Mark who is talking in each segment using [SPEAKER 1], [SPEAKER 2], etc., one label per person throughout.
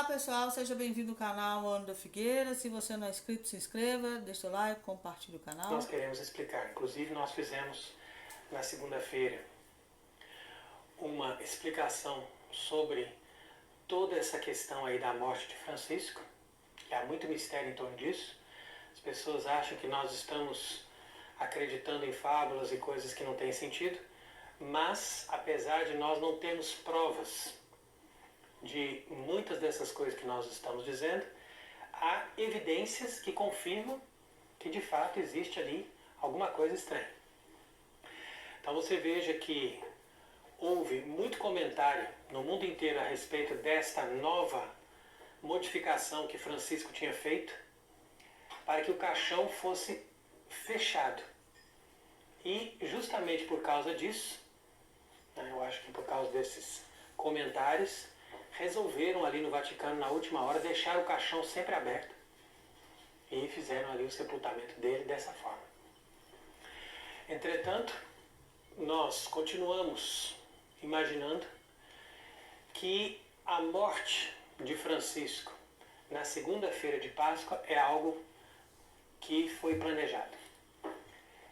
[SPEAKER 1] pessoal, seja bem-vindo ao canal Ana da Figueira. Se você não é inscrito, se inscreva, deixa o like, compartilhe o canal.
[SPEAKER 2] Nós queremos explicar, inclusive nós fizemos na segunda-feira uma explicação sobre toda essa questão aí da morte de Francisco. Há muito mistério em torno disso. As pessoas acham que nós estamos acreditando em fábulas e coisas que não têm sentido, mas apesar de nós não termos provas de muitas dessas coisas que nós estamos dizendo, há evidências que confirmam que de fato existe ali alguma coisa estranha. Então você veja que houve muito comentário no mundo inteiro a respeito desta nova modificação que Francisco tinha feito para que o caixão fosse fechado. E justamente por causa disso, eu acho que por causa desses comentários, resolveram ali no Vaticano, na última hora, deixar o caixão sempre aberto e fizeram ali o sepultamento dele dessa forma. Entretanto, nós continuamos imaginando que a morte de Francisco na segunda-feira de Páscoa é algo que foi planejado.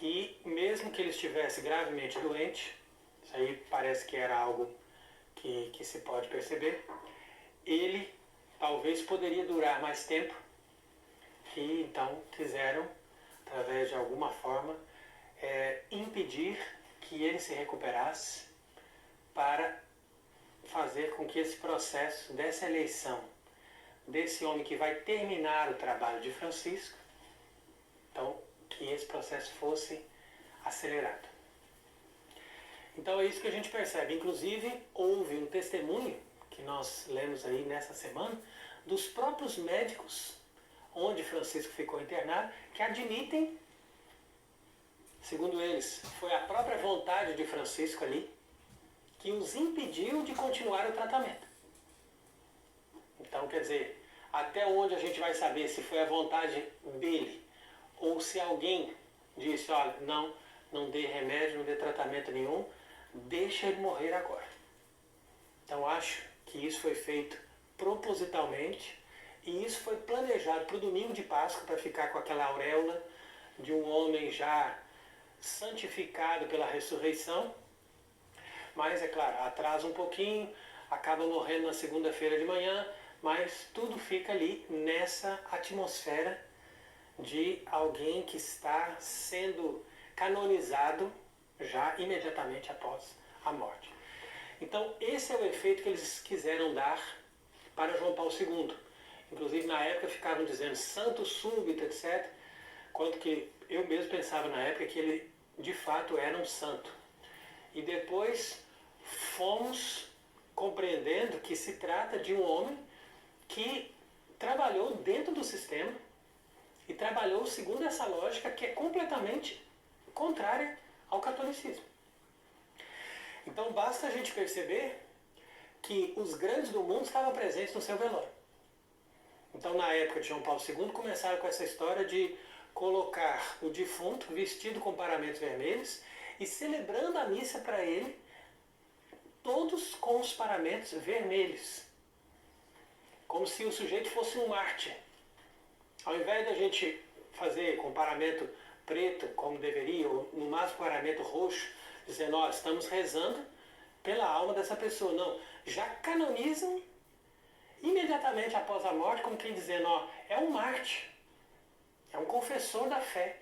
[SPEAKER 2] E mesmo que ele estivesse gravemente doente, isso aí parece que era algo que se pode perceber, ele talvez poderia durar mais tempo e então quiseram, através de alguma forma, impedir que ele se recuperasse para fazer com que esse processo dessa eleição desse homem que vai terminar o trabalho de Francisco, então que esse processo fosse acelerado. Então é isso que a gente percebe. Inclusive, houve um testemunho que nós lemos aí nessa semana dos próprios médicos onde Francisco ficou internado, que admitem, segundo eles, foi a própria vontade de Francisco ali que os impediu de continuar o tratamento. Então, quer dizer, até onde a gente vai saber se foi a vontade dele ou se alguém disse, olha, não dê remédio, não dê tratamento nenhum, deixa ele morrer agora. Então acho que isso foi feito propositalmente e isso foi planejado para o domingo de Páscoa, para ficar com aquela auréola de um homem já santificado pela ressurreição. Mas é claro, atrasa um pouquinho, acaba morrendo na segunda-feira de manhã, mas tudo fica ali nessa atmosfera de alguém que está sendo canonizado já imediatamente após a morte. Então esse é o efeito que eles quiseram dar para João Paulo II. Inclusive na época ficavam dizendo santo súbito, etc. Quanto que eu mesmo pensava na época que ele de fato era um santo. E depois fomos compreendendo que se trata de um homem que trabalhou dentro do sistema e trabalhou segundo essa lógica que é completamente contrária ao catolicismo. Então basta a gente perceber que os grandes do mundo estavam presentes no seu velório. Então na época de João Paulo II começaram com essa história de colocar o defunto vestido com paramentos vermelhos e celebrando a missa para ele, todos com os paramentos vermelhos. Como se o sujeito fosse um mártir. Ao invés da gente fazer com paramento preto, como deveria, ou no máximo paramento roxo, dizendo, ó, estamos rezando pela alma dessa pessoa. Não, já canonizam imediatamente após a morte, como quem dizendo, ó, é um mártir, é um confessor da fé.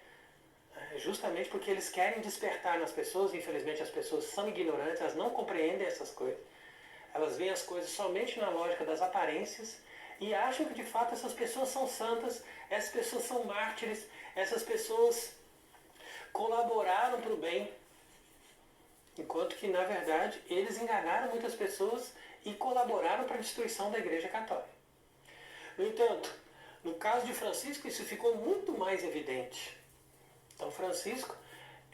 [SPEAKER 2] Justamente porque eles querem despertar nas pessoas, infelizmente as pessoas são ignorantes, elas não compreendem essas coisas. Elas veem as coisas somente na lógica das aparências e acham que de fato essas pessoas são santas, essas pessoas são mártires, essas pessoas colaboraram para o bem, enquanto que na verdade eles enganaram muitas pessoas e colaboraram para a destruição da Igreja Católica. No entanto, no caso de Francisco isso ficou muito mais evidente. Então Francisco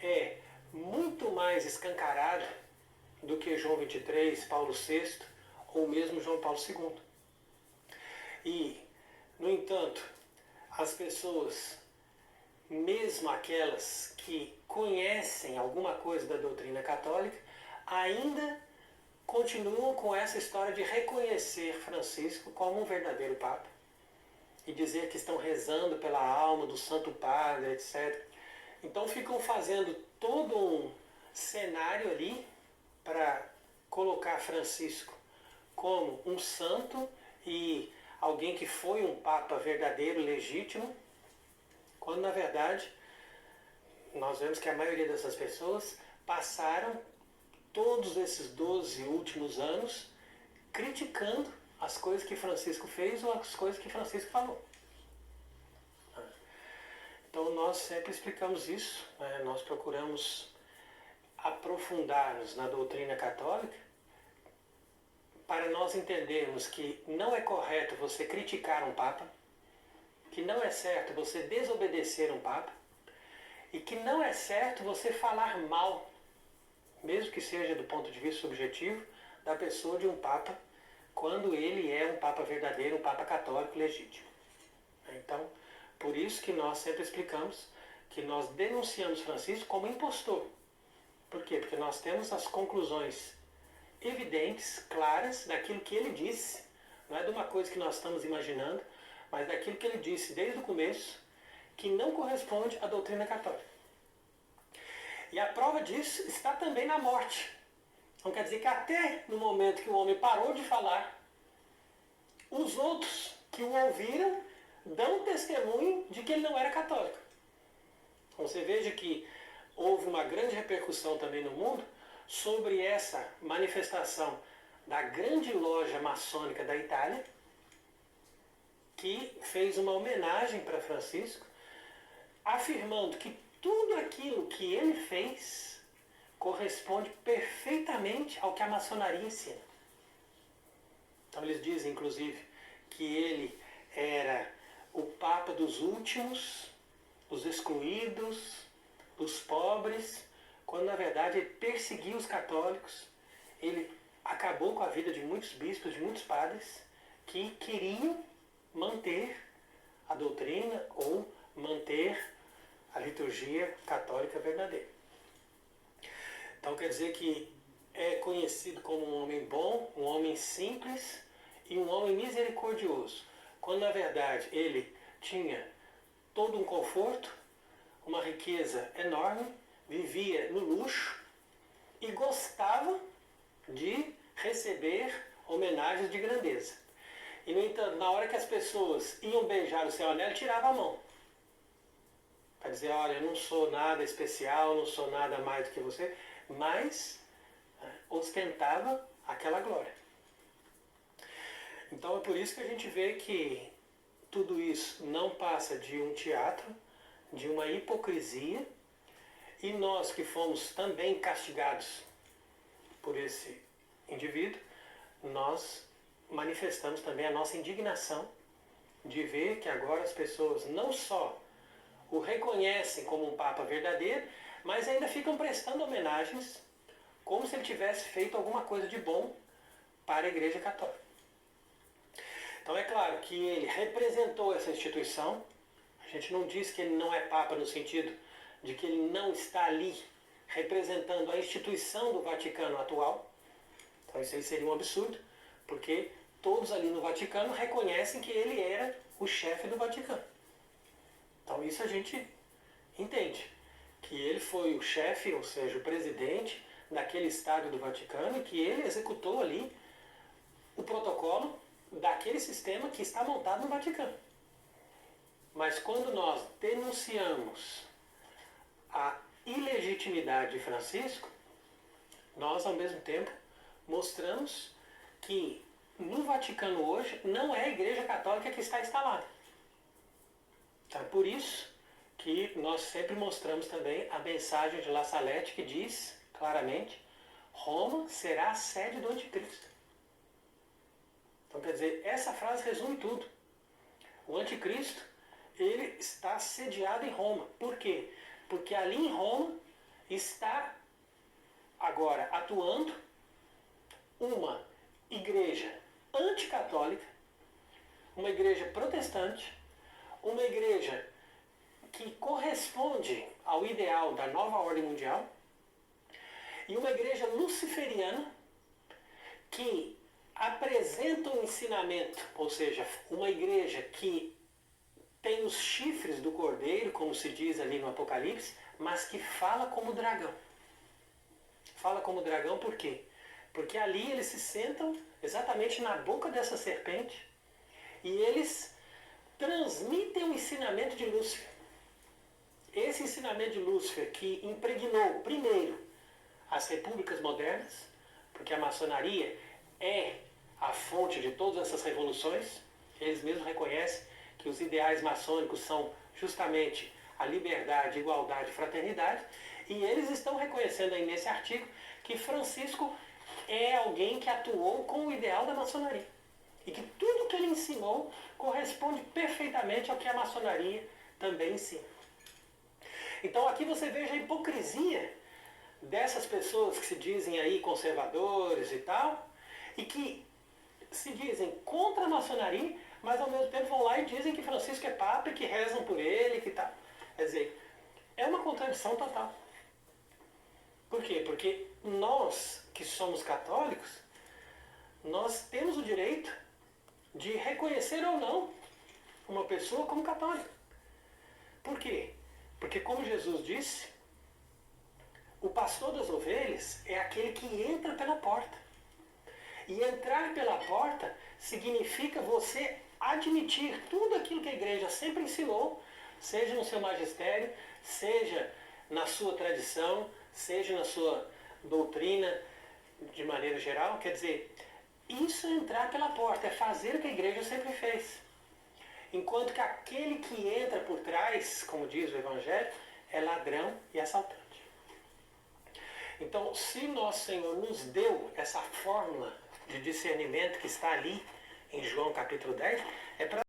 [SPEAKER 2] é muito mais escancarado do que João XXIII, Paulo VI ou mesmo João Paulo II. E, no entanto, as pessoas, mesmo aquelas que conhecem alguma coisa da doutrina católica, ainda continuam com essa história de reconhecer Francisco como um verdadeiro Papa e dizer que estão rezando pela alma do Santo Padre, etc. Então ficam fazendo todo um cenário ali para colocar Francisco como um santo e alguém que foi um Papa verdadeiro, legítimo, quando na verdade nós vemos que a maioria dessas pessoas passaram todos esses 12 últimos anos criticando as coisas que Francisco fez ou as coisas que Francisco falou. Então nós sempre explicamos isso, né? Nós procuramos aprofundar-nos na doutrina católica para nós entendermos que não é correto você criticar um Papa, que não é certo você desobedecer um Papa e que não é certo você falar mal, mesmo que seja do ponto de vista subjetivo, da pessoa de um Papa, quando ele é um Papa verdadeiro, um Papa católico legítimo. Então, por isso que nós sempre explicamos que nós denunciamos Francisco como impostor. Por quê? Porque nós temos as conclusões evidentes, claras, daquilo que ele disse, não é de uma coisa que nós estamos imaginando, mas daquilo que ele disse desde o começo, que não corresponde à doutrina católica. E a prova disso está também na morte. Então quer dizer que até no momento que o homem parou de falar, os outros que o ouviram dão testemunho de que ele não era católico. Então você veja que houve uma grande repercussão também no mundo sobre essa manifestação da grande loja maçônica da Itália, que fez uma homenagem para Francisco, afirmando que tudo aquilo que ele fez corresponde perfeitamente ao que a maçonaria ensina. Então eles dizem, inclusive, que ele era o Papa dos últimos, dos excluídos, dos pobres, quando na verdade ele perseguiu os católicos, ele acabou com a vida de muitos bispos, de muitos padres, que queriam manter a doutrina ou manter a liturgia católica verdadeira. Então quer dizer que é conhecido como um homem bom, um homem simples e um homem misericordioso, quando na verdade ele tinha todo um conforto, uma riqueza enorme, vivia no luxo e gostava de receber homenagens de grandeza. E no entanto, na hora que as pessoas iam beijar o seu anel, ele tirava a mão. Para dizer, olha, eu não sou nada especial, não sou nada mais do que você, mas ostentava aquela glória. Então é por isso que a gente vê que tudo isso não passa de um teatro, de uma hipocrisia, e nós que fomos também castigados por esse indivíduo, nós manifestamos também a nossa indignação de ver que agora as pessoas não só o reconhecem como um Papa verdadeiro, mas ainda ficam prestando homenagens como se ele tivesse feito alguma coisa de bom para a Igreja Católica. Então é claro que ele representou essa instituição. A gente não diz que ele não é Papa no sentido de que ele não está ali representando a instituição do Vaticano atual. Então isso aí seria um absurdo, porque todos ali no Vaticano reconhecem que ele era o chefe do Vaticano. Então isso a gente entende, que ele foi o chefe, ou seja, o presidente daquele estádio do Vaticano e que ele executou ali o protocolo daquele sistema que está montado no Vaticano. Mas quando nós denunciamos a ilegitimidade de Francisco, nós ao mesmo tempo mostramos que no Vaticano hoje não é a Igreja Católica que está instalada. Então é por isso que nós sempre mostramos também a mensagem de La Salette que diz claramente: Roma será a sede do anticristo. Então quer dizer, essa frase resume tudo. O anticristo, ele está sediado em Roma. Por quê? Porque ali em Roma está agora atuando uma igreja anticatólica, uma igreja protestante, uma igreja que corresponde ao ideal da nova ordem mundial e uma igreja luciferiana que apresenta um ensinamento, ou seja, uma igreja que tem os chifres do cordeiro, como se diz ali no Apocalipse, mas que fala como dragão. Fala como dragão por quê? Porque ali eles se sentam exatamente na boca dessa serpente e eles transmitem o ensinamento de Lúcifer. Esse ensinamento de Lúcifer que impregnou, primeiro, as repúblicas modernas, porque a maçonaria é a fonte de todas essas revoluções. Eles mesmos reconhecem que os ideais maçônicos são justamente a liberdade, igualdade e fraternidade. E eles estão reconhecendo aí nesse artigo que Francisco é alguém que atuou com o ideal da maçonaria. E que tudo que ele ensinou corresponde perfeitamente ao que a maçonaria também ensina. Então aqui você veja a hipocrisia dessas pessoas que se dizem aí conservadores e tal, e que se dizem contra a maçonaria, mas ao mesmo tempo vão lá e dizem que Francisco é papa e que rezam por ele, que tal. Quer dizer, é uma contradição total. Por quê? Porque nós que somos católicos, nós temos o direito de reconhecer ou não uma pessoa como católica. Por quê? Porque como Jesus disse, o pastor das ovelhas é aquele que entra pela porta. E entrar pela porta significa você admitir tudo aquilo que a igreja sempre ensinou, seja no seu magistério, seja na sua tradição, seja na sua doutrina de maneira geral. Quer dizer, isso é entrar pela porta, é fazer o que a igreja sempre fez. Enquanto que aquele que entra por trás, como diz o Evangelho, é ladrão e assaltante. Então, se nosso Senhor nos deu essa fórmula de discernimento que está ali em João capítulo 10, é para